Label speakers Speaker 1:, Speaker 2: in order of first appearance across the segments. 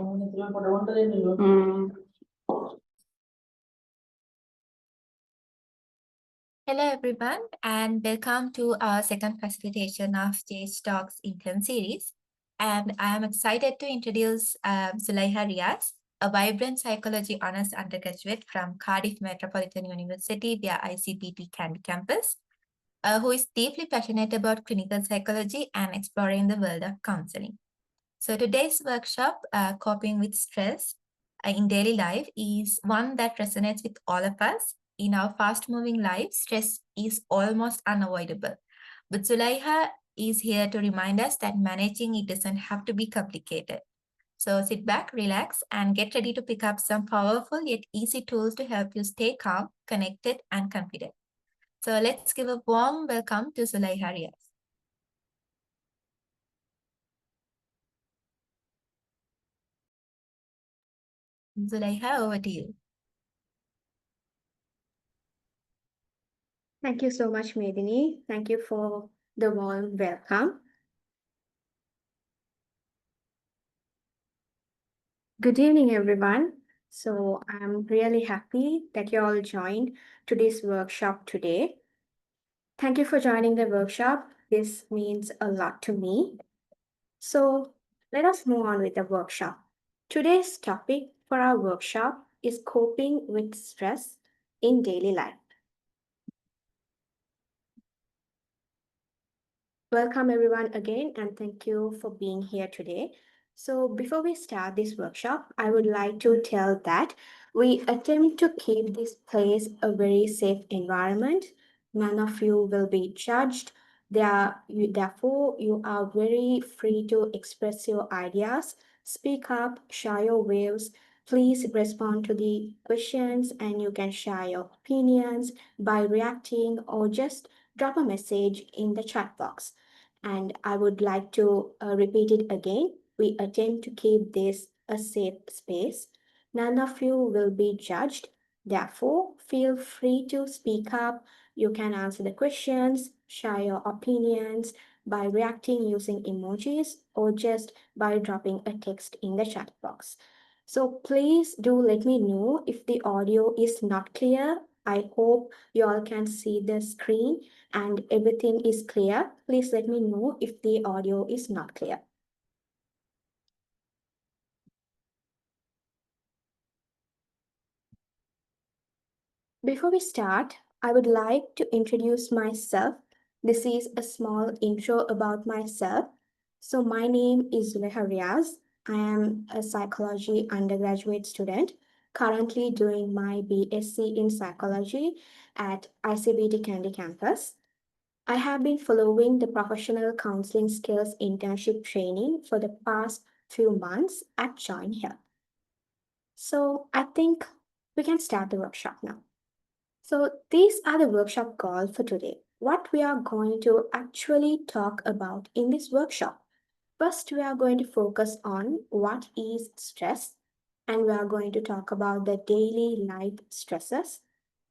Speaker 1: Hello everyone, and welcome to our second facilitation of JH Talks Intern series. And I am excited to introduce Zulaiha Riyaz, a vibrant psychology honors undergraduate from Cardiff Metropolitan University via ICPT Candy Campus, who is deeply passionate about clinical psychology and exploring the world of counseling. So today's workshop, Coping with Stress in Daily Life, is one that resonates with all of us. In our fast-moving lives, stress is almost unavoidable. But Zulaiha is here to remind us that managing it doesn't have to be complicated. So sit back, relax, and get ready to pick up some powerful yet easy tools to help you stay calm, connected, and confident. So let's give a warm welcome to Zulaiha Riyaz. Zulaiha, over to you.
Speaker 2: Thank you so much, Medini. Thank you for the warm welcome. Good evening, everyone. So I'm really happy that you all joined today's workshop today. Thank you for joining the workshop. This means a lot to me. So let us move on with the workshop. Today's topic for our workshop is coping with stress in daily life. Welcome everyone again, and thank you for being here today. So before we start this workshop, I would like to tell that we attempt to keep this place a very safe environment. None of you will be judged. Therefore, you are very free to express your ideas, speak up, share your views. Please respond to the questions, and you can share your opinions by reacting or just drop a message in the chat box. And I would like to repeat it again. We attempt to keep this a safe space. None of you will be judged. Therefore, feel free to speak up. You can answer the questions, share your opinions by reacting using emojis or just by dropping a text in the chat box. So please do let me know if the audio is not clear. I hope you all can see the screen and everything is clear. Please let me know if the audio is not clear. Before we start, I would like to introduce myself. This is a small intro about myself. So my name is Zulaiha Riyaz. I am a psychology undergraduate student, currently doing my BSc in psychology at ICBT Candy Campus. I have been following the professional counseling skills internship training for the past few months at J.O.I.N. So I think we can start the workshop now. So these are the workshop goals for today. What we are going to actually talk about in this workshop. First, we are going to focus on what is stress, and we are going to talk about the daily life stresses,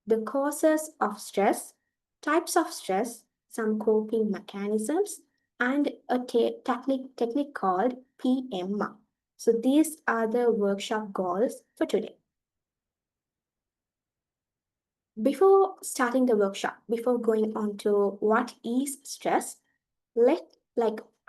Speaker 2: the causes of stress, types of stress, some coping mechanisms, and a technique called PMR. So these are the workshop goals for today. Before starting the workshop, before going on to what is stress,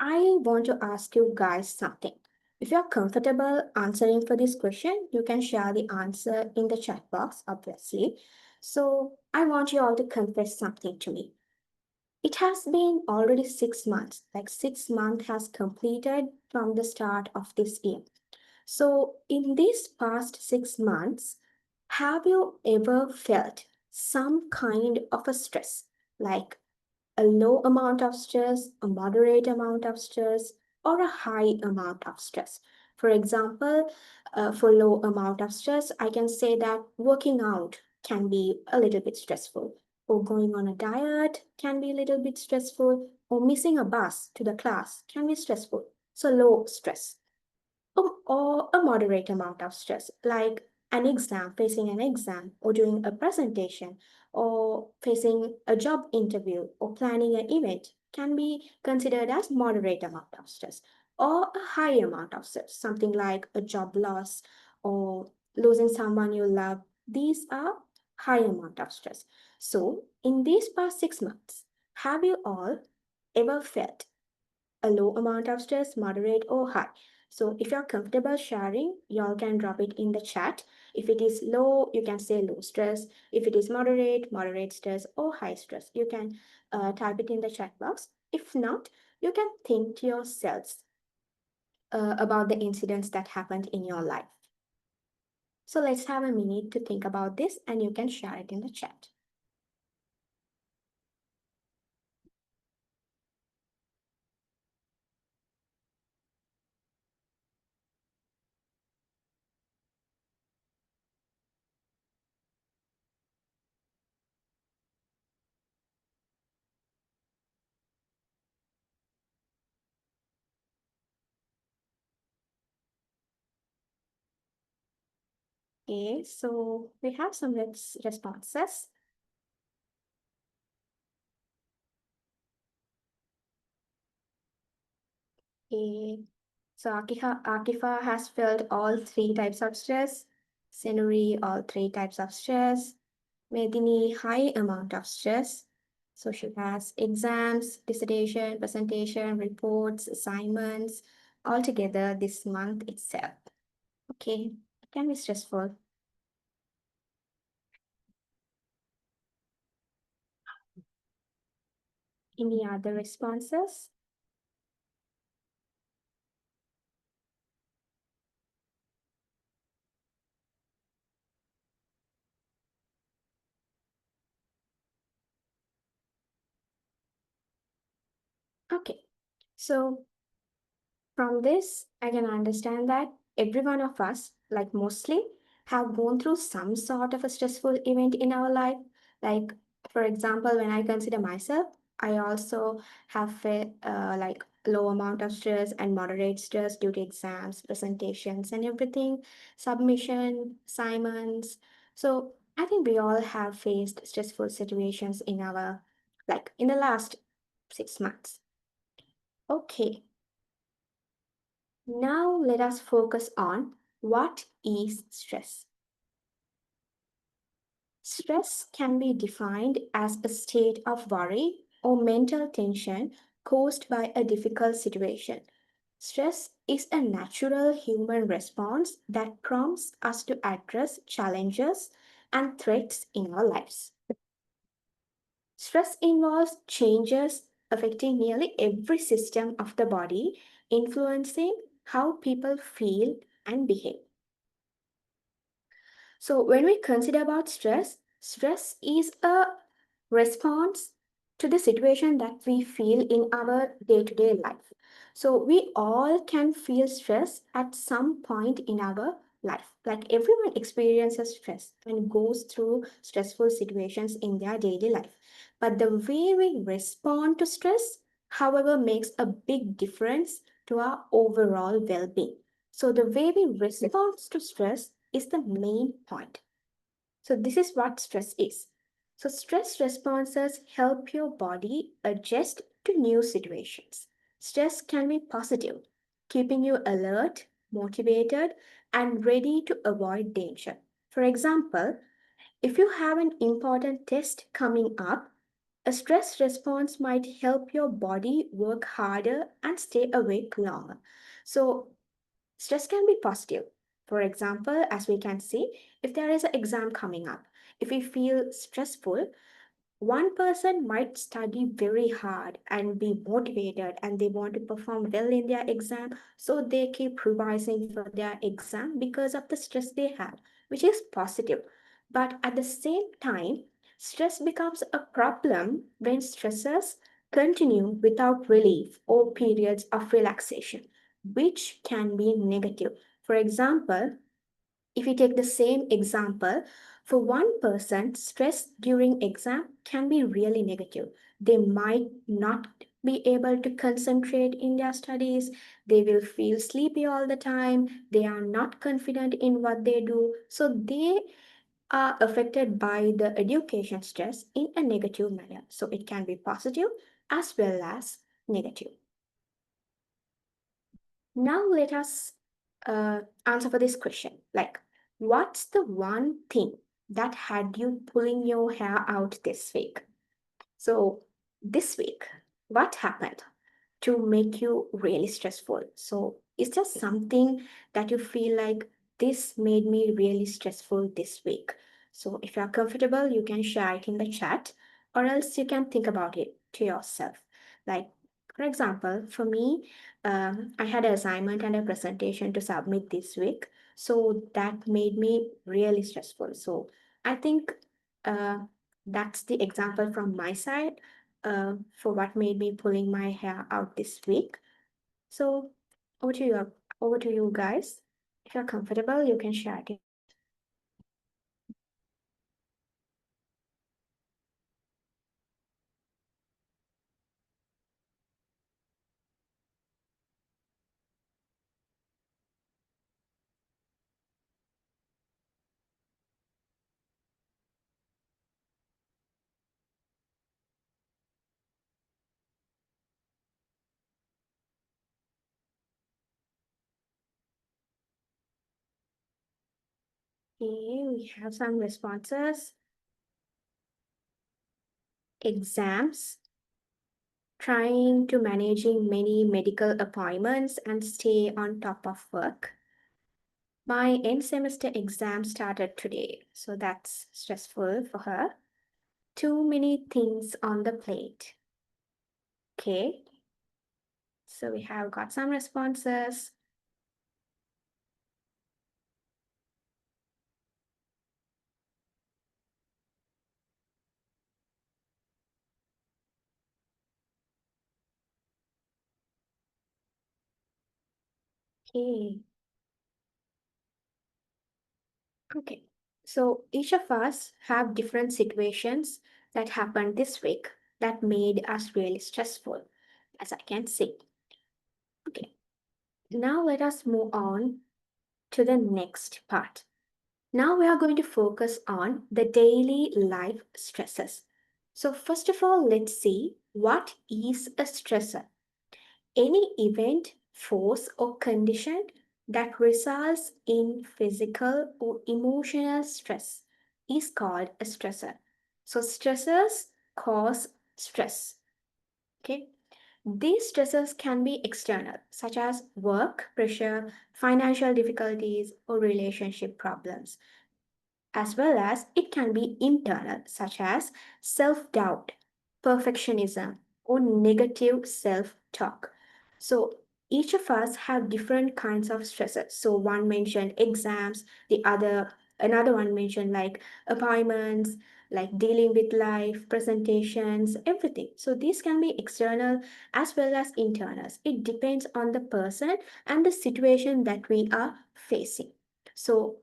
Speaker 2: I want to ask you guys something. If you're comfortable answering for this question, you can share the answer in the chat box, obviously. So I want you all to confess something to me. It has been already 6 months, like 6 months has completed from the start of this year. So in these past 6 months, have you ever felt some kind of a stress, like a low amount of stress, a moderate amount of stress, or a high amount of stress? For example, for low amount of stress, I can say that working out can be a little bit stressful, or going on a diet can be a little bit stressful, or missing a bus to the class can be stressful. So low stress. Or a moderate amount of stress, like facing an exam, or doing a presentation, or facing a job interview, or planning an event, can be considered as moderate amount of stress. or a high amount of stress, something like a job loss or losing someone you love. These are high amount of stress. So, in these past 6 months, have you all ever felt a low amount of stress, moderate, or high? So, if you're comfortable sharing, y'all can drop it in the chat. If it is low, you can say low stress. If it is moderate, moderate stress, or high stress, you can type it in the chat box. If not, you can think to yourselves about the incidents that happened in your life. So, let's have a minute to think about this and you can share it in the chat. Okay, so we have some responses. Okay, so Akifa has felt all three types of stress. Senuri, all three types of stress. Medini, high amount of stress. So she has exams, dissertation, presentation, reports, assignments, all together this month itself. Okay, it can be stressful. Any other responses? Okay, so from this, I can understand that every one of us, like mostly, have gone through some sort of a stressful event in our life. Like, for example, when I consider myself, I also have like low amount of stress and moderate stress due to exams, presentations, and everything, submission, assignments. So I think we all have faced stressful situations in our, like, in the last 6 months. Okay. Now let us focus on what is stress. Stress can be defined as a state of worry or mental tension caused by a difficult situation. Stress is a natural human response that prompts us to address challenges and threats in our lives. Stress involves changes affecting nearly every system of the body, influencing how people feel and behave. So when we consider about stress, stress is a response to the situation that we feel in our day-to-day life. So we all can feel stress at some point in our life. Like everyone experiences stress and goes through stressful situations in their daily life. But the way we respond to stress, however, makes a big difference to our overall well-being. So the way we respond to stress is the main point. So this is what stress is. So stress responses help your body adjust to new situations. Stress can be positive, keeping you alert, motivated, and ready to avoid danger. For example, if you have an important test coming up, a stress response might help your body work harder and stay awake longer. So stress can be positive. For example, as we can see, if there is an exam coming up, if we feel stressful, one person might study very hard and be motivated and they want to perform well in their exam, so they keep revising for their exam because of the stress they have, which is positive. But at the same time, stress becomes a problem when stressors continue without relief or periods of relaxation, which can be negative. For example, if we take the same example, for one person, stress during exam can be really negative. They might not be able to concentrate in their studies. They will feel sleepy all the time. They are not confident in what they do. So they are affected by the education stress in a negative manner. So it can be positive as well as negative. Now let us answer for this question. Like, what's the one thing that had you pulling your hair out this week? So, this week, what happened to make you really stressful? So, is there something that you feel like this made me really stressful this week? So, if you're comfortable, you can share it in the chat, or else you can think about it to yourself. Like, for example, for me, I had an assignment and a presentation to submit this week. So, that made me really stressful. So, I think. Uh, that's the example from my side for what made me pulling my hair out this week. So over to you, over to you guys. If you're comfortable, you can share it. Okay, we have some responses. Exams, trying to managing many medical appointments and stay on top of work. My end semester exam started today, so that's stressful for her. Too many things on the plate. Okay, so we have got some responses. Okay. Okay. So each of us have different situations that happened this week that made us really stressful, as I can see. Okay. Now let us move on to the next part. Now we are going to focus on the daily life stresses. So first of all, let's see what is a stressor. Any event, force, or condition that results in physical or emotional stress is called a stressor. So, stressors cause stress. Okay. These stressors can be external, such as work pressure, financial difficulties, or relationship problems, as well as it can be internal, such as self doubt, perfectionism, or negative self talk. So, each of us have different kinds of stresses. So, one mentioned exams, the other, another one mentioned like appointments, like dealing with life, presentations, everything. So, these can be external as well as internals. It depends on the person and the situation that we are facing. So,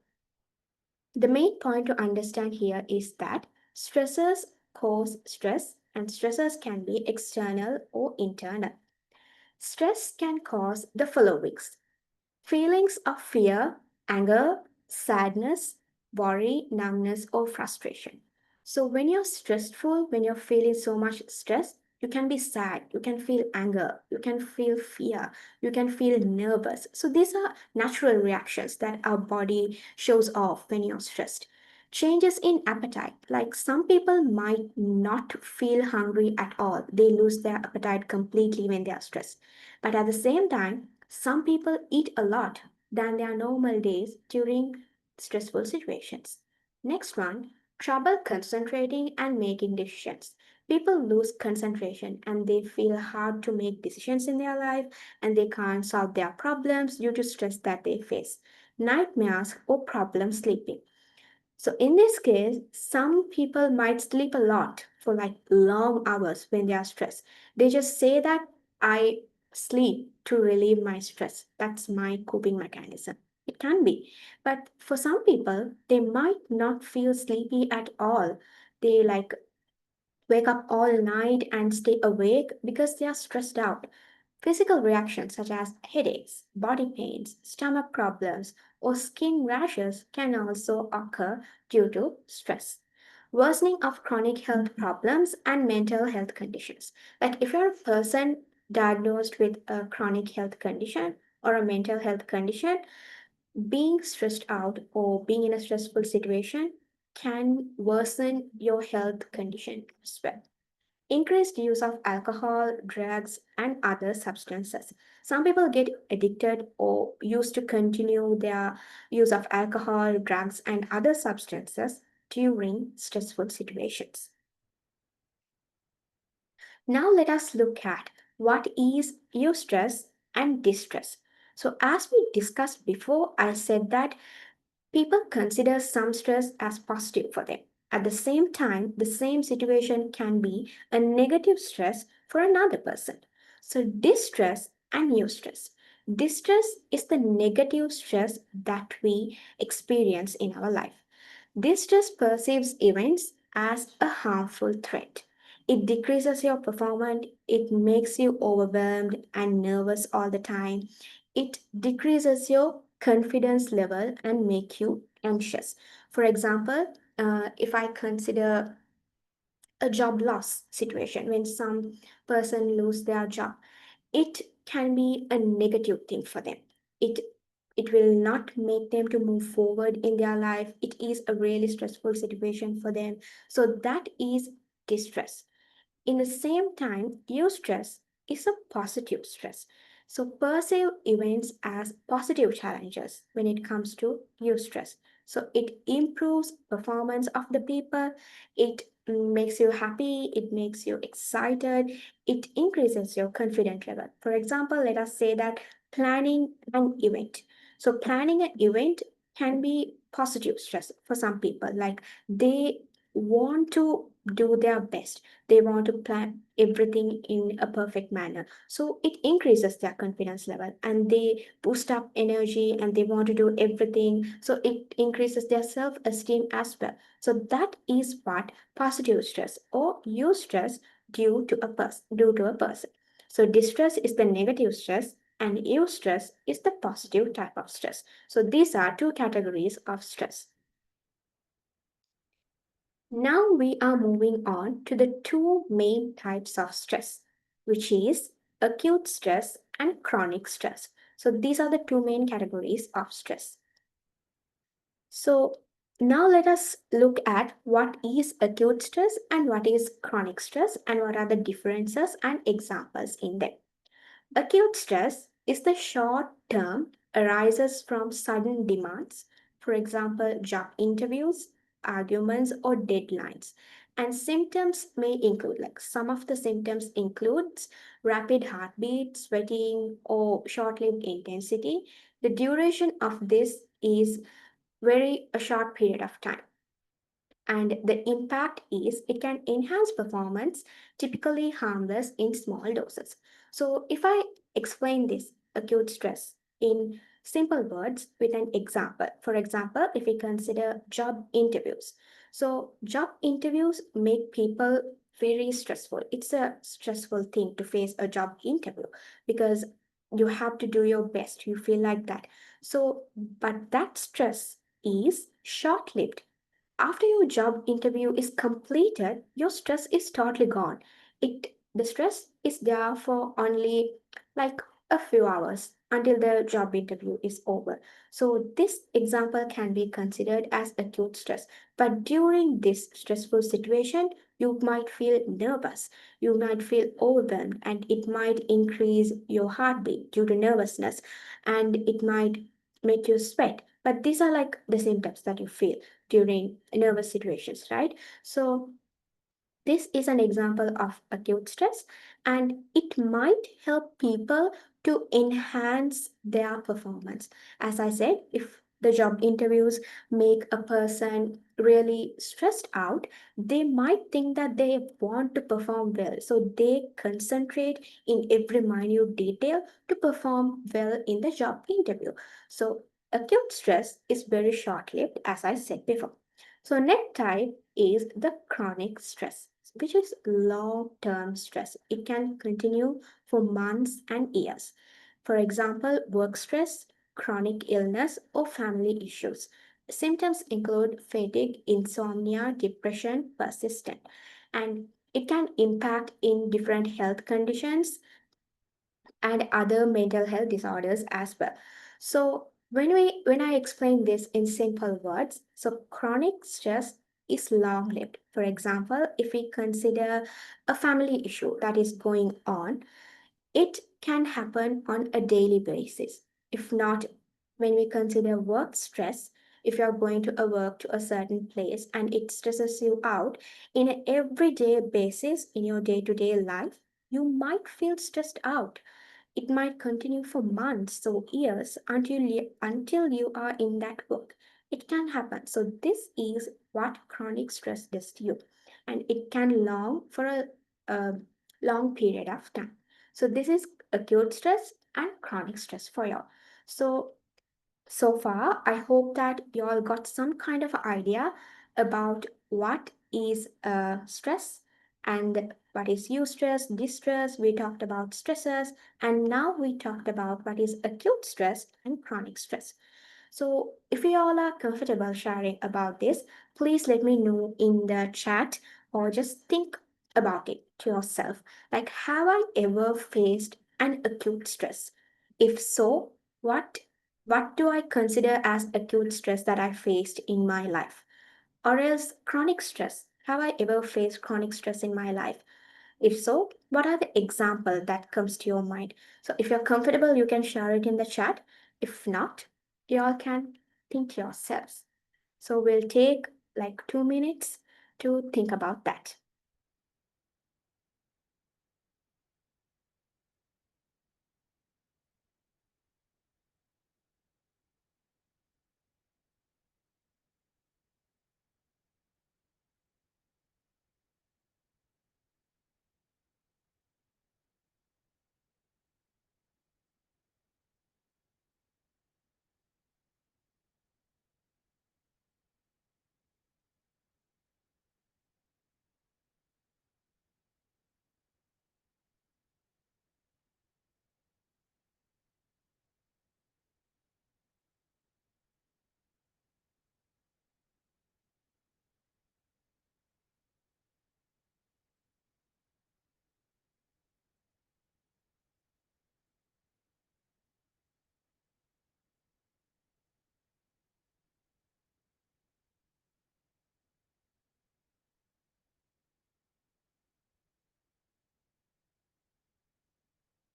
Speaker 2: the main point to understand here is that stressors cause stress and stressors can be external or internal. Stress can cause the following: feelings of fear, anger, sadness, worry, numbness, or frustration. So, when you're stressful, when you're feeling so much stress, you can be sad, you can feel anger, you can feel fear, you can feel nervous. So, these are natural reactions that our body shows off when you're stressed. Changes in appetite, like some people might not feel hungry at all, they lose their appetite completely when they are stressed. But at the same time, some people eat a lot than their normal days during stressful situations. Next one, trouble concentrating and making decisions. People lose concentration and they feel hard to make decisions in their life and they can't solve their problems due to stress that they face. Nightmares or problem sleeping. So in this case, some people might sleep a lot for like long hours when they are stressed. They just say that I sleep to relieve my stress. That's my coping mechanism. It can be. But for some people, they might not feel sleepy at all. They like wake up all night and stay awake because they are stressed out. Physical reactions such as headaches, body pains, stomach problems, or skin rashes can also occur due to stress. Worsening of chronic health problems and mental health conditions. Like if you're a person diagnosed with a chronic health condition, or a mental health condition, being stressed out or being in a stressful situation can worsen your health condition as well. Increased use of alcohol, drugs, and other substances. Some people get addicted or used to continue their use of alcohol, drugs, and other substances during stressful situations. Now let us look at what is eustress and distress. So as we discussed before, I said that people consider some stress as positive for them. At the same time, the same situation can be a negative stress for another person. So, distress and eustress. Distress is the negative stress that we experience in our life. This just perceives events as a harmful threat. It decreases your performance, it makes you overwhelmed and nervous all the time. It decreases your confidence level and make you anxious. For example, if I consider a job loss situation when some person lose their job, it can be a negative thing for them. It it will not make them to move forward in their life. It is a really stressful situation for them, so that is distress. In the same time, eustress is a positive stress. So perceive events as positive challenges when it comes to eustress. So it improves performance of the people, it makes you happy, it makes you excited, it increases your confidence level. For example, let us say that planning an event. So planning an event can be positive stress for some people. Like they want to do their best, they want to plan everything in a perfect manner, so it increases their confidence level and they boost up energy and they want to do everything, so it increases their self-esteem as well. So that is what positive stress or eustress due to a person. So distress is the negative stress and eustress is the positive type of stress. So these are two categories of stress. Now we are moving on to the two main types of stress, which is acute stress and chronic stress. So these are the two main categories of stress. So now let us look at what is acute stress and what is chronic stress and what are the differences and examples in them. Acute stress is the short term, arises from sudden demands, for example, job interviews, arguments, or deadlines. And symptoms may include, like some of the symptoms includes rapid heartbeat, sweating, or short-lived intensity. The duration of this is very a short period of time, and the impact is it can enhance performance, typically harmless in small doses. So if I explain this acute stress in simple words with an example, for example, if we consider job interviews, so job interviews make people very stressful. It's a stressful thing to face a job interview because you have to do your best, you feel like that. So but that stress is short lived. After your job interview is completed, your stress is totally gone. The stress is there for only like a few hours until the job interview is over. So this example can be considered as acute stress. But during this stressful situation, you might feel nervous, you might feel overwhelmed, and it might increase your heartbeat due to nervousness, and it might make you sweat. But these are like the symptoms that you feel during nervous situations, right? So this is an example of acute stress, and it might help people to enhance their performance. As I said, if the job interviews make a person really stressed out, they might think that they want to perform well. So they concentrate in every minute detail to perform well in the job interview. So acute stress is very short lived, as I said before. So next type is the chronic stress, which is long term stress. It can continue for months and years. For example, work stress, chronic illness, or family issues. Symptoms include fatigue, insomnia, depression, persistent, and it can impact in different health conditions and other mental health disorders as well. So when I explain this in simple words, so chronic stress is long lived. For example, if we consider a family issue that is going on, it can happen on a daily basis. If not, when we consider work stress, if you're going to a work to a certain place and it stresses you out in an everyday basis in your day-to-day life, you might feel stressed out. It might continue for months or years until you are in that work. It can happen. So this is what chronic stress does to you, and it can long for a long period of time. So this is acute stress and chronic stress for you. So so far, I hope that you all got some kind of idea about what is stress and what is eustress, distress. We talked about stresses, and now we talked about what is acute stress and chronic stress. So, if you all are comfortable sharing about this, please let me know in the chat or just think about it to yourself. Like, have I ever faced an acute stress? If so, what what do I consider as acute stress that I faced in my life? Or else chronic stress? Have I ever faced chronic stress in my life? If so, what are the examples that comes to your mind? So if you're comfortable, you can share it in the chat. If not, you all can think yourselves. So we'll take like 2 minutes to think about that.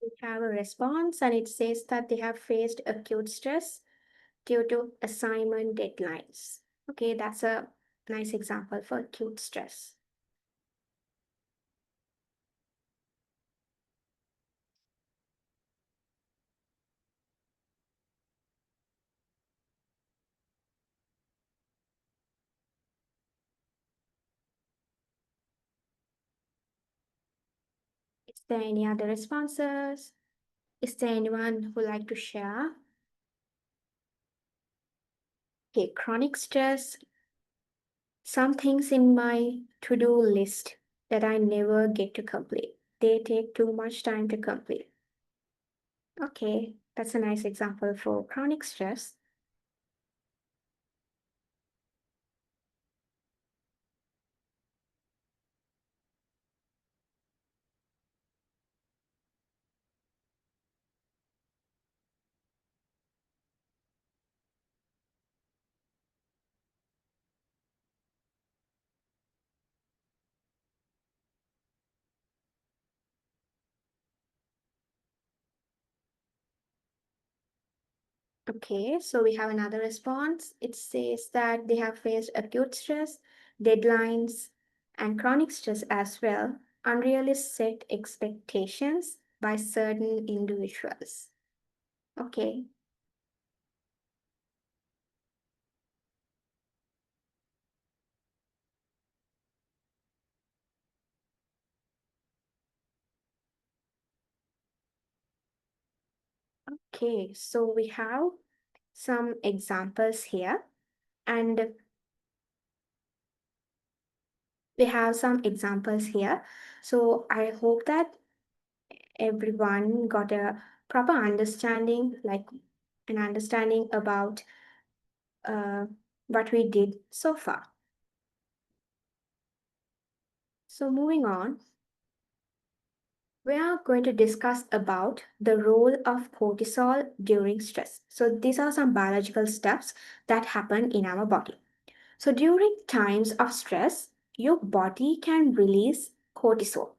Speaker 2: We have a response and it says that they have faced acute stress due to assignment deadlines. Okay, that's a nice example for acute stress. Is there any other responses? Is there anyone who would like to share? Okay, chronic stress. Some things in my to-do list that I never get to complete. They take too much time to complete. Okay, that's a nice example for chronic stress. Okay, so we have another response. It says that they have faced acute stress, deadlines, and chronic stress as well, unrealistic expectations by certain individuals. Okay, okay, so we have some examples here, and we have some examples here. So I hope that everyone got a proper understanding, like an understanding about uh, what we did so far. So moving on, We are going to discuss about the role of cortisol during stress. So these are some biological steps that happen in our body. So during times of stress, your body can release cortisol.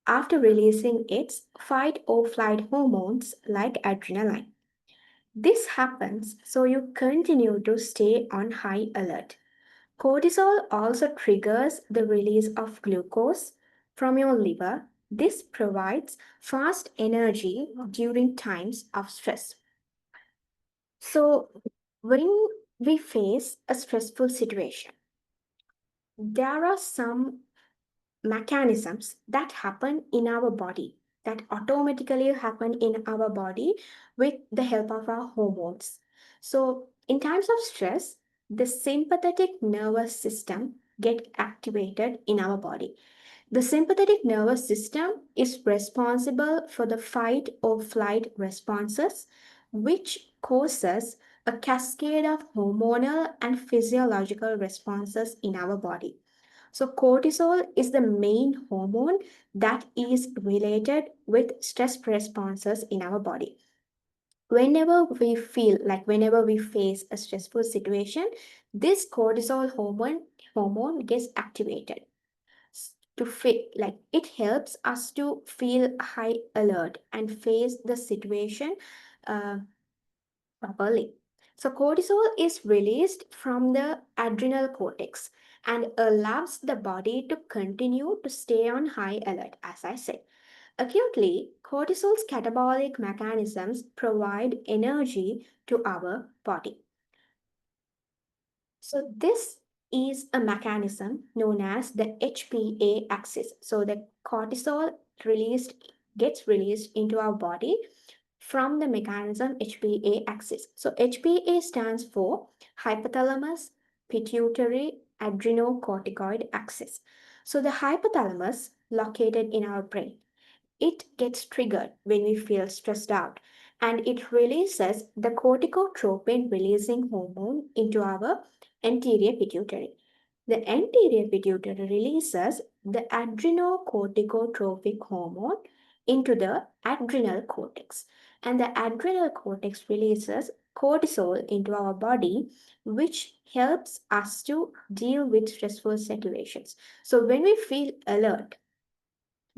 Speaker 2: After releasing its fight or flight hormones like adrenaline. This happens so you continue to stay on high alert. Cortisol also triggers the release of glucose from your liver. This provides fast energy during times of stress. So, when we face a stressful situation, there are some mechanisms that happen in our body that automatically happen in our body with the help of our hormones. So in times of stress, the sympathetic nervous system get activated in our body. The sympathetic nervous system is responsible for the fight or flight responses, which causes a cascade of hormonal and physiological responses in our body. So, cortisol is the main hormone that is related with stress responses in our body. Whenever we face a stressful situation, this cortisol hormone gets activated to feel like it helps us to feel high alert and face the situation uh, properly. So, cortisol is released from the adrenal cortex and allows the body to continue to stay on high alert, as I said. Acutely, cortisol's catabolic mechanisms provide energy to our body. So, this is a mechanism known as the HPA axis. So, the cortisol released gets released into our body from the mechanism HPA axis. So HPA stands for hypothalamus pituitary adrenocorticoid axis. So the hypothalamus located in our brain, it gets triggered when we feel stressed out and it releases the corticotropin releasing hormone into our anterior pituitary. The anterior pituitary releases the adrenocorticotropic hormone into the adrenal cortex, and the adrenal cortex releases cortisol into our body, which helps us to deal with stressful situations. So, when we feel alert,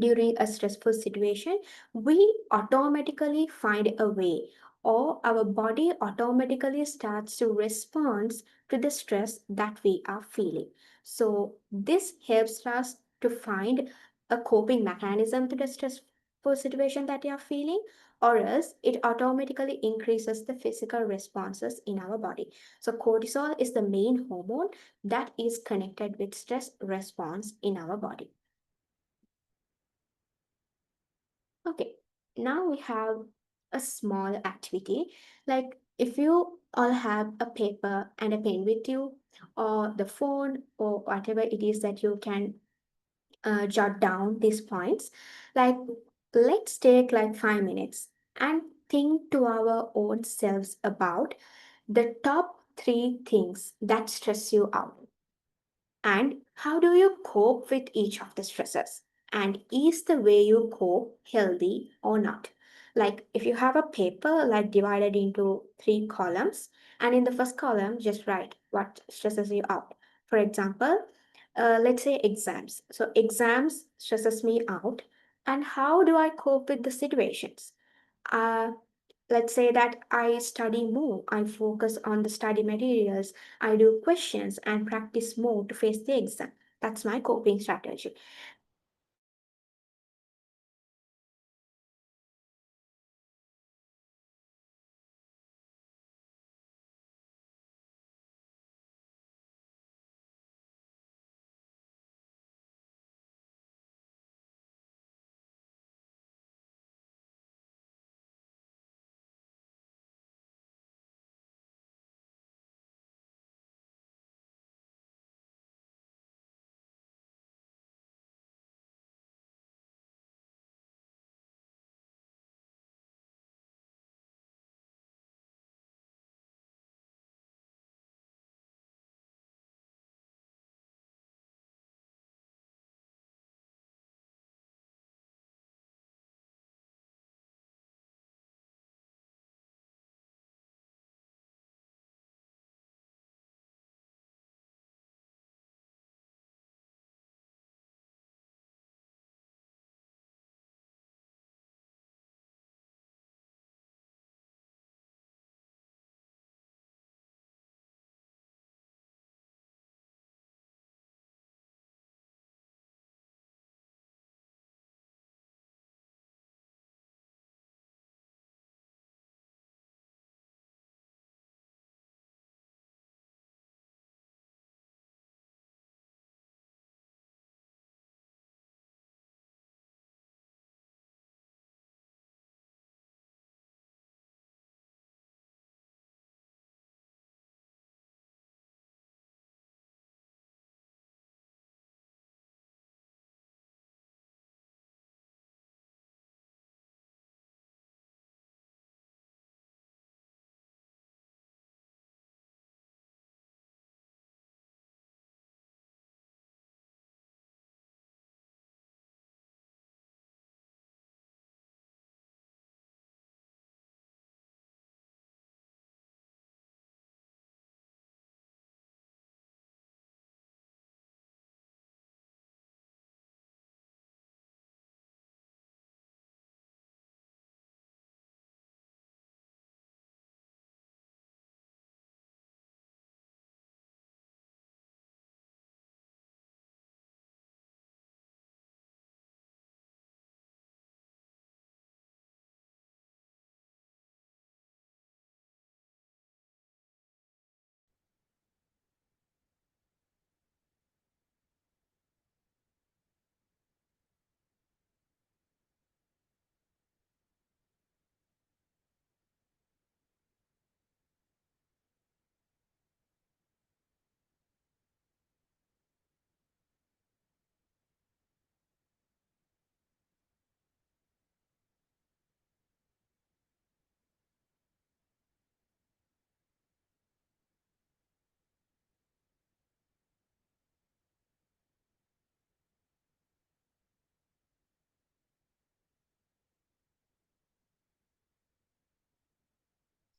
Speaker 2: during a stressful situation, we automatically find a way, or our body automatically starts to respond to the stress that we are feeling. So, this helps us to find a coping mechanism to the stressful situation that you are feeling, or else it automatically increases the physical responses in our body. So, cortisol is the main hormone that is connected with stress response in our body. Okay, now we have a small activity. Like if you all have a paper and a pen with you, or the phone, or whatever it is that you can jot down these points, like let's take like 5 minutes and think to our own selves about the top three things that stress you out. And how do you cope with each of the stresses? And is the way you cope healthy or not? Like if you have a paper like divided into three columns, and in the first column, just write what stresses you out. For example, let's say exams. So exams stresses me out. And how do I cope with the situations? Uh, let's say that I study more, I focus on the study materials, I do questions and practice more to face the exam. That's my coping strategy.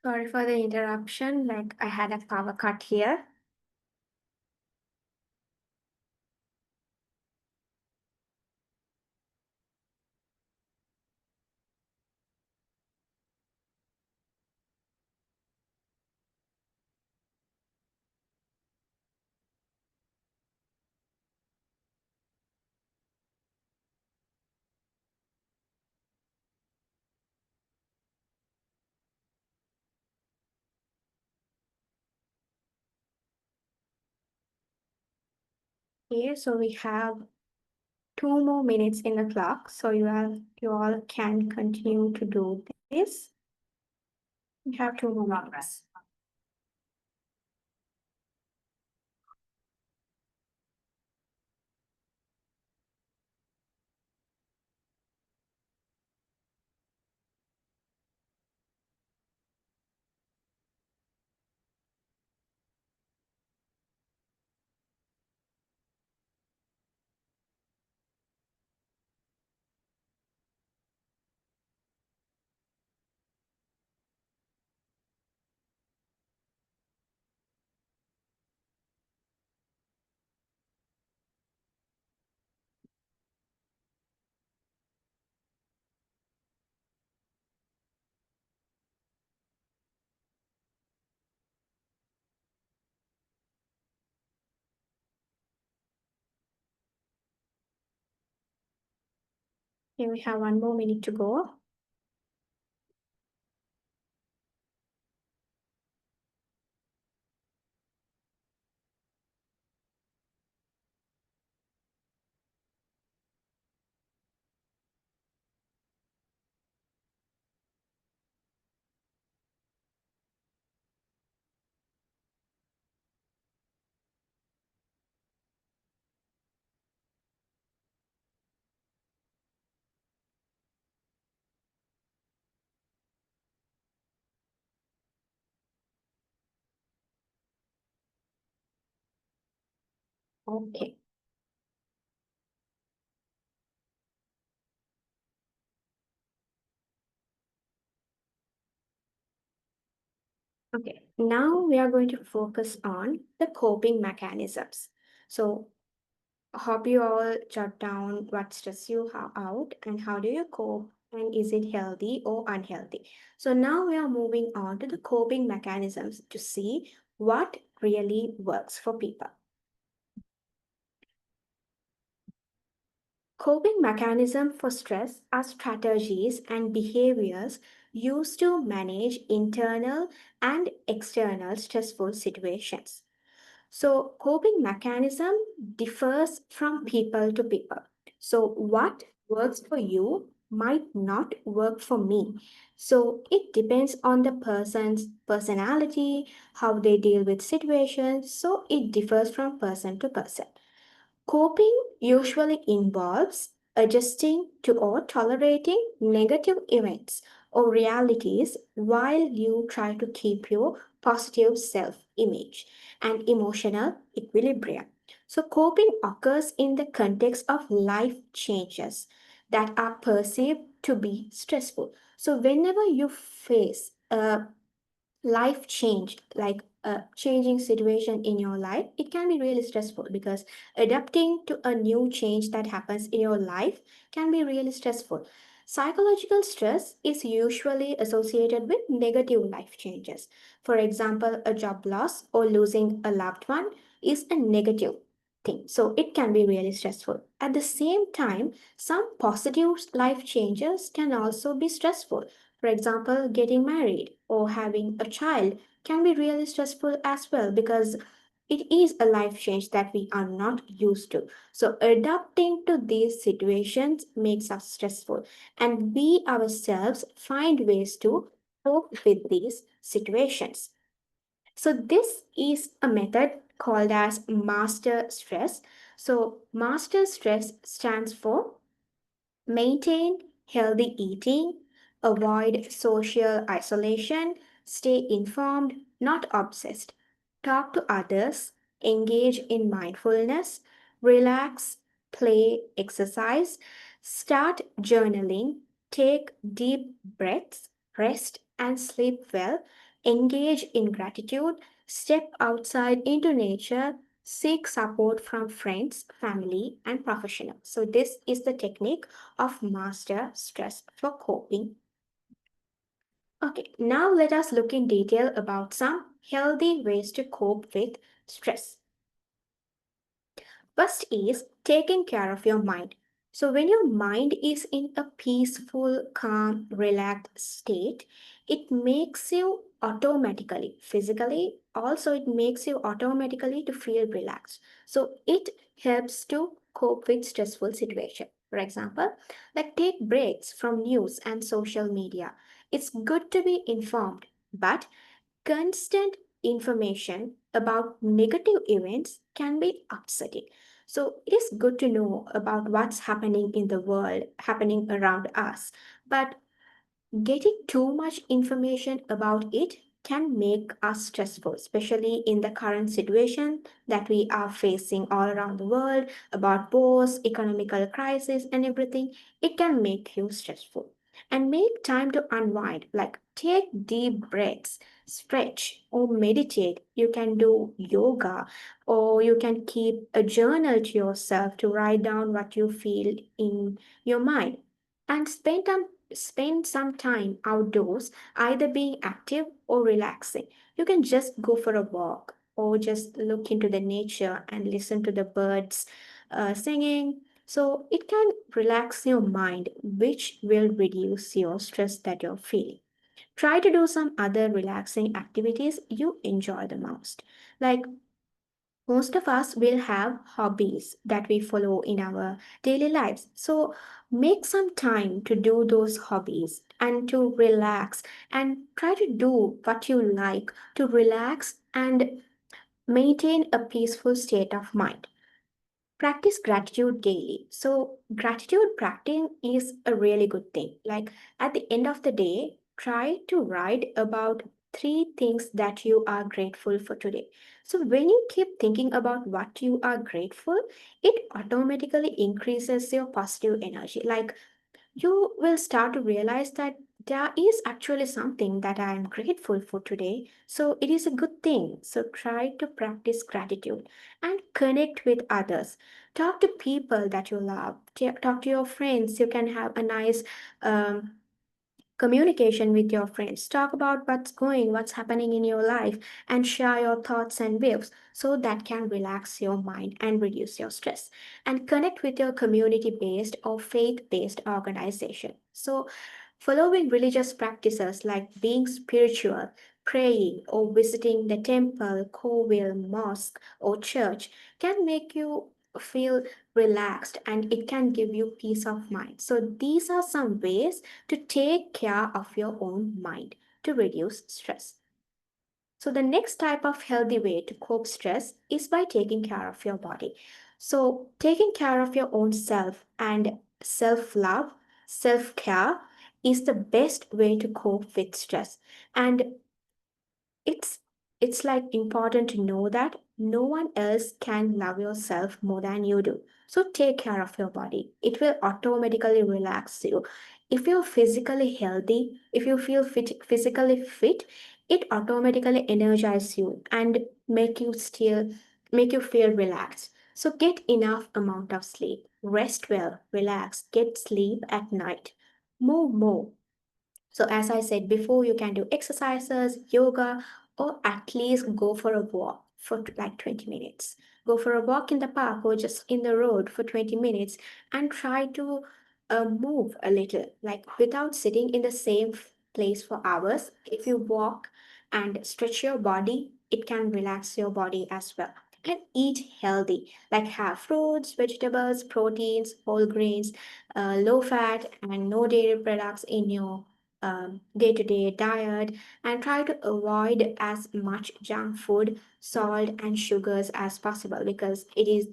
Speaker 2: Sorry for the interruption, like I had a power cut here. Okay, so we have 2 more minutes in the clock, so you all can continue to do this. We have 2 more minutes. Okay, we have 1 more minute to go. Okay. Okay, now we are going to focus on the coping mechanisms. So, hope you all jot down what stress you have out and how do you cope and is it healthy or unhealthy. So, now we are moving on to the coping mechanisms to see what really works for people. Coping mechanisms for stress are strategies and behaviors used to manage internal and external stressful situations. So, coping mechanism differs from people to people. So, what works for you might not work for me. So, it depends on the person's personality, how they deal with situations. So, it differs from person to person. Coping usually involves adjusting to or tolerating negative events or realities while you try to keep your positive self image and emotional equilibrium. So, coping occurs in the context of life changes that are perceived to be stressful. So, whenever you face a life changed like a changing situation in your life, it can be really stressful because adapting to a new change that happens in your life can be really stressful. Psychological stress is usually associated with negative life changes. For example, a job loss or losing a loved one is a negative thing, so it can be really stressful. At the same time, some positive life changes can also be stressful. For example, getting married or having a child can be really stressful as well because it is a life change that we are not used to. So, adapting to these situations makes us stressful, and we ourselves find ways to cope with these situations. So, this is a method called as master stress. So, master stress stands for maintain healthy eating, avoid social isolation, stay informed, not obsessed, talk to others, engage in mindfulness, relax, play, exercise, start journaling, take deep breaths, rest, and sleep well, engage in gratitude, step outside into nature, seek support from friends, family, and professionals. So, this is the technique of master stress for coping. Okay, now let us look in detail about some healthy ways to cope with stress. First is taking care of your mind. So, when your mind is in a peaceful, calm, relaxed state, it makes you automatically, physically, also it makes you automatically to feel relaxed. So, it helps to cope with stressful situation. For example, like take breaks from news and social media. It's good to be informed, but constant information about negative events can be upsetting. So it is good to know about what's happening in the world, happening around us. But getting too much information about it can make us stressful, especially in the current situation that we are facing all around the world about wars, economical crisis, and everything. It can make you stressful. And make time to unwind, like take deep breaths, stretch, or meditate. You can do yoga, or you can keep a journal to yourself to write down what you feel in your mind and spend some time outdoors, either being active or relaxing. You can just go for a walk or just look into the nature and listen to the birds singing. So it can relax your mind, which will reduce your stress that you're feeling. Try to do some other relaxing activities you enjoy the most, like most of us will have hobbies that we follow in our daily lives. So make some time to do those hobbies and to relax and try to do what you like to relax and maintain a peaceful state of mind. Practice gratitude daily. So, gratitude practicing is a really good thing. Like at the end of the day, try to write about three things that you are grateful for today. So, when you keep thinking about what you are grateful, it automatically increases your positive energy. Like you will start to realize that there is actually something that I am grateful for today. So it is a good thing. So try to practice gratitude and connect with others. Talk to people that you love. Talk to your friends. You can have a nice um, communication with your friends. Talk about what's happening in your life, and share your thoughts and views so that can relax your mind and reduce your stress. And connect with your community based or faith based organization. So, following religious practices like being spiritual, praying, or visiting the temple, kovil, mosque, or church can make you feel relaxed and it can give you peace of mind. So, these are some ways to take care of your own mind to reduce stress. So the next type of healthy way to cope stress is by taking care of your body. So taking care of your own self and self-love, self-care is the best way to cope with stress. And it's it's like important to know that no one else can love yourself more than you do. So take care of your body. It will automatically relax you. If you're physically healthy, if you feel physically fit, it automatically energizes you and make you feel relaxed. So get enough amount of sleep. Rest well, relax, get sleep at night. Move more. So, as I said before, you can do exercises, yoga, or at least go for a walk for like 20 minutes. Go for a walk in the park or just in the road for 20 minutes and try to move a little, like without sitting in the same place for hours. If you walk and stretch your body, it can relax your body as well. And eat healthy, like have fruits, vegetables, proteins, whole grains, low fat, and no dairy products in your day-to-day diet, and try to avoid as much junk food, salt, and sugars as possible because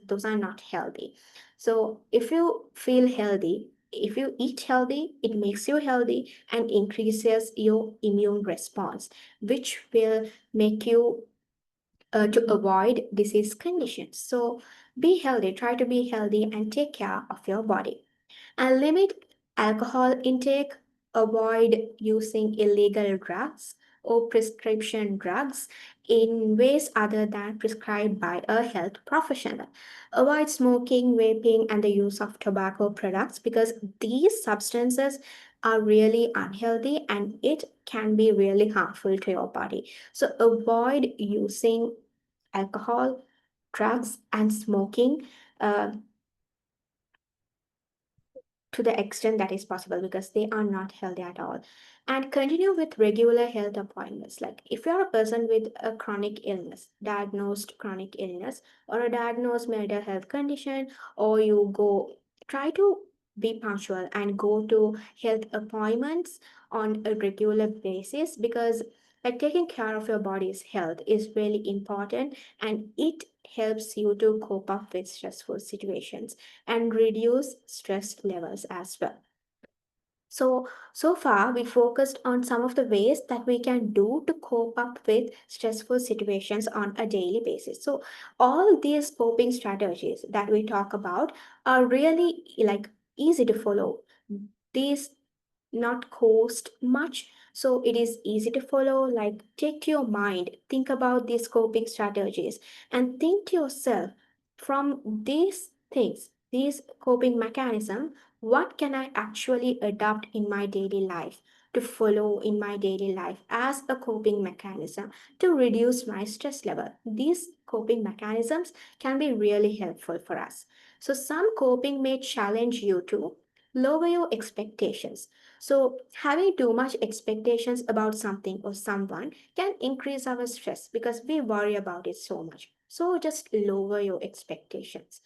Speaker 2: those are not healthy. So if you feel healthy, if you eat healthy, it makes you healthy and increases your immune response, which will make you to avoid disease conditions. So be healthy, try to be healthy and take care of your body and limit alcohol intake, avoid using illegal drugs, or prescription drugs in ways other than prescribed by a health professional. Avoid smoking, vaping, and the use of tobacco products because these substances are really unhealthy and it can be really harmful to your body. So avoid using alcohol, drugs, and smoking. Uh, to the extent that is possible because they are not healthy at all. And continue with regular health appointments. Like if you're a person with a chronic illness, diagnosed chronic illness, or a diagnosed mental health condition, or you go try to be punctual and go to health appointments on a regular basis because like taking care of your body's health is really important and it helps you to cope up with stressful situations and reduce stress levels as well. So far we focused on some of the ways that we can do to cope up with stressful situations on a daily basis. So all these coping strategies that we talk about are really like easy to follow. These not cost much, so it is easy to follow. Like take to your mind, think about these coping strategies and think to yourself, from these things, these coping mechanism, what can I actually adopt in my daily life, to follow in my daily life as a coping mechanism to reduce my stress level. These coping mechanisms can be really helpful for us. So some coping may challenge you to lower your expectations. So, having too much expectations about something or someone can increase our stress because we worry about it so much. So, just lower your expectations.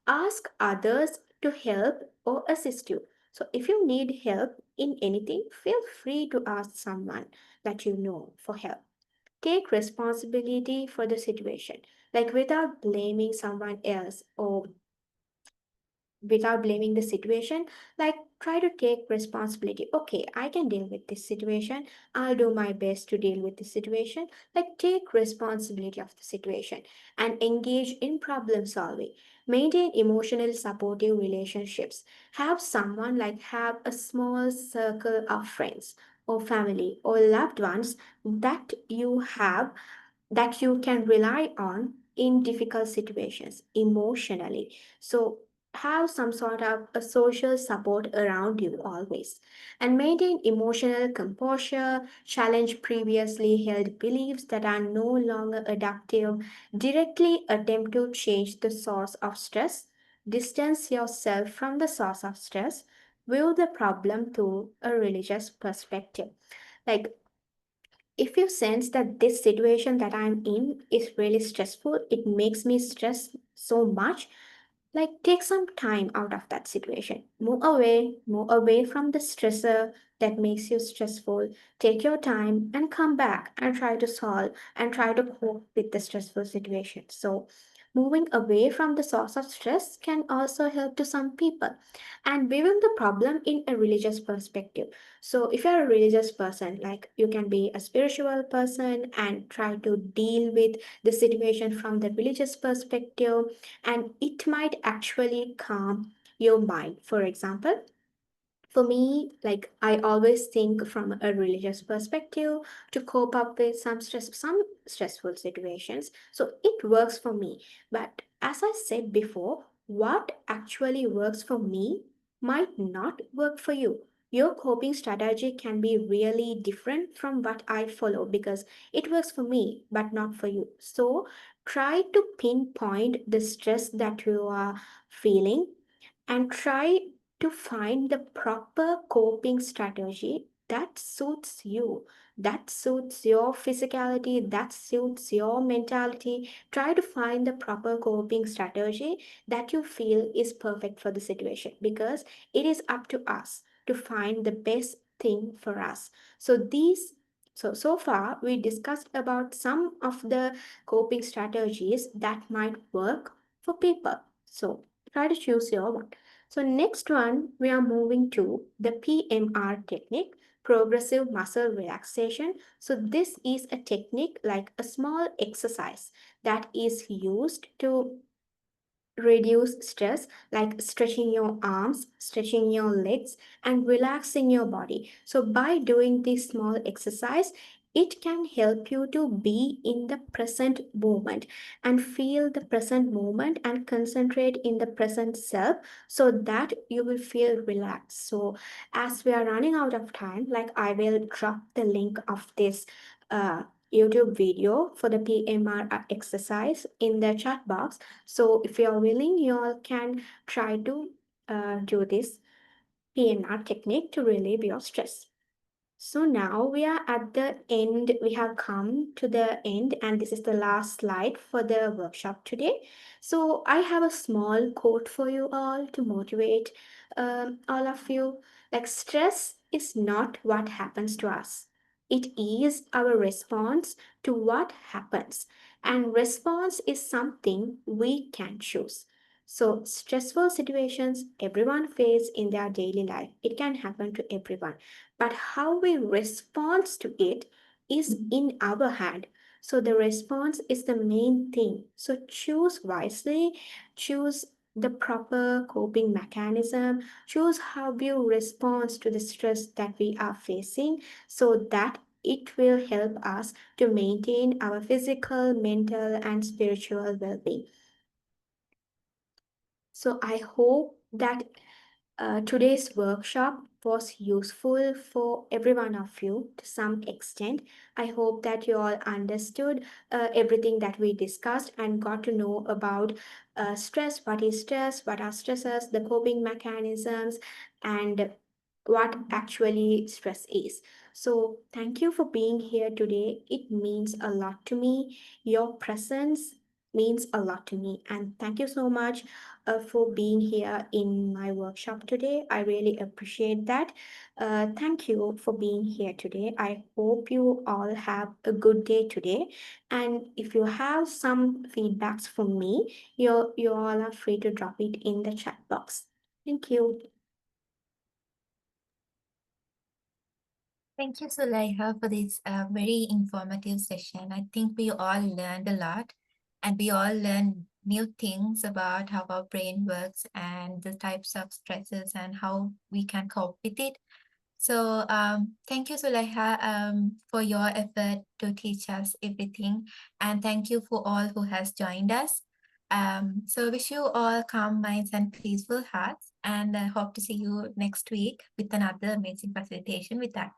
Speaker 2: Ask others to help or assist you. So, if you need help in anything, feel free to ask someone that you know for help. Take responsibility for the situation, like without blaming someone else or without blaming the situation. Like try to take responsibility. Okay, I can deal with this situation, I'll do my best to deal with this situation. Like take responsibility of the situation and engage in problem solving. Maintain emotional supportive relationships. Have someone, like have a small circle of friends or family or loved ones that you have, that you can rely on in difficult situations emotionally. So have some sort of a social support around you always, and maintain emotional composure. Challenge previously held beliefs that are no longer adaptive. Directly attempt to change the source of stress. Distance yourself from the source of stress. View the problem through a religious perspective. Like if you sense that this situation that I'm in is really stressful, it makes me stress so much, like take some time out of that situation. Move away from the stressor that makes you stressful. Take your time and come back and try to solve and try to cope with the stressful situation. So moving away from the source of stress can also help to some people, and viewing the problem in a religious perspective. So if you're a religious person, like you can be a spiritual person and try to deal with the situation from the religious perspective, and it might actually calm your mind. For example, for me, like I always think from a religious perspective to cope up with some stressful situations. So it works for me. But as I said before, what actually works for me might not work for you. Your coping strategy can be really different from what I follow because it works for me but not for you. So try to pinpoint the stress that you are feeling and try to find the proper coping strategy that suits you, that suits your physicality, that suits your mentality. Try to find the proper coping strategy that you feel is perfect for the situation because it is up to us to find the best thing for us. So these so far we discussed about some of the coping strategies that might work for people. So try to choose your one. So next one, we are moving to the PMR technique, progressive muscle relaxation. So this is a technique like a small exercise that is used to reduce stress, like stretching your arms, stretching your legs, and relaxing your body. So by doing this small exercise, It can help you to be in the present moment and feel the present moment and concentrate in the present self so that you will feel relaxed. So, as we are running out of time, like I will drop the link of this uh, YouTube video for the PMR exercise in the chat box. So, if you are willing, you all can try to do this PMR technique to relieve your stress. So now we are at the end. We have come to the end, and this is the last slide for the workshop today. So I have a small quote for you all to motivate all of you. Like, stress is not what happens to us, it is our response to what happens. And response is something we can choose. So, stressful situations everyone face in their daily life, it can happen to everyone, but how we respond to it is in our hand. So the response is the main thing. So choose wisely, choose the proper coping mechanism, choose how you respond to the stress that we are facing so that it will help us to maintain our physical, mental, and spiritual well being. So I hope that today's workshop was useful for every one of you to some extent. I hope that you all understood everything that we discussed and got to know about stress, what are stresses, the coping mechanisms, and what actually stress is. So, thank you for being here today. It means a lot to me. Your presence means a lot to me. And thank you so much for being here in my workshop today. I really appreciate that. Thank you for being here today. I hope you all have a good day today. And if you have some feedbacks for me, you all are free to drop it in the chat box. Thank you.
Speaker 1: Thank you, Zulaiha, for this very informative session. I think we all learned a lot and we all learned new things about how our brain works and the types of stresses and how we can cope with it. So thank you, Zulaiha, for your effort to teach us everything. And thank you for all who has joined us. So wish you all calm minds and peaceful hearts. And I hope to see you next week with another amazing facilitation with that.